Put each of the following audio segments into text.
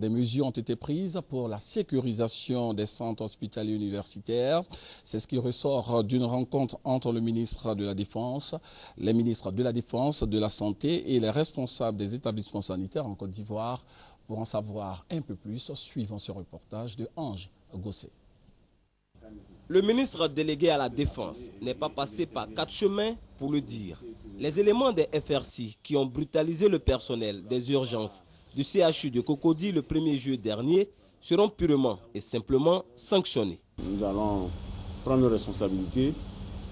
Des mesures ont été prises pour la sécurisation des centres hospitaliers universitaires. C'est ce qui ressort d'une rencontre entre le ministre de la Défense, les ministres de la Défense, de la Santé et les responsables des établissements sanitaires en Côte d'Ivoire. Pour en savoir un peu plus, suivons ce reportage de Ange Gossé. Le ministre délégué à la Défense n'est pas passé par 4 chemins pour le dire. Les éléments des FRC qui ont brutalisé le personnel des urgences du CHU de Cocody le 1er juillet dernier seront purement et simplement sanctionnés. Nous allons prendre nos responsabilités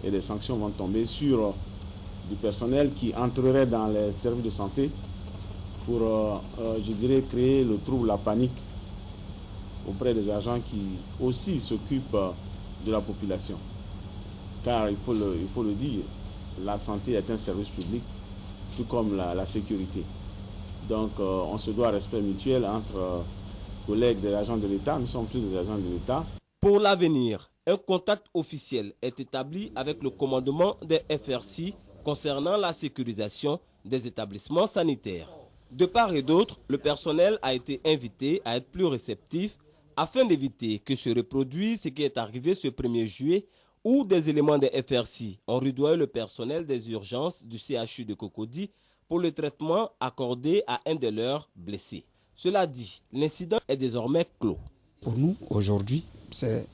et les sanctions vont tomber sur du personnel qui entrerait dans les services de santé pour, je dirais, créer le trouble, la panique auprès des agents qui aussi s'occupent de la population. Car il faut le dire, la santé est un service public, tout comme la sécurité. Donc on se doit respect mutuel entre collègues des agents de l'État, nous sommes tous des agents de l'État. Pour l'avenir, un contact officiel est établi avec le commandement des FRC concernant la sécurisation des établissements sanitaires. De part et d'autre, le personnel a été invité à être plus réceptif afin d'éviter que se reproduise ce qui est arrivé ce 1er juillet où des éléments des FRC ont rudoyé le personnel des urgences du CHU de Cocody pour le traitement accordé à un de leurs blessés. Cela dit, l'incident est désormais clos. Pour nous, aujourd'hui, c'est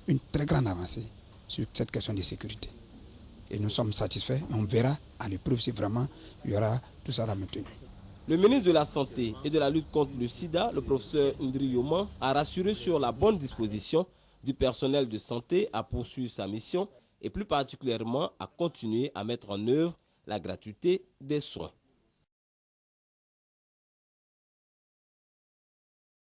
une très grande avancée sur cette question de sécurité. Et nous sommes satisfaits, mais on verra à l'épreuve si vraiment il y aura tout ça à maintenir. Le ministre de la Santé et de la lutte contre le sida, le professeur Ndri Yoman, a rassuré sur la bonne disposition du personnel de santé à poursuivre sa mission et plus particulièrement à continuer à mettre en œuvre la gratuité des soins.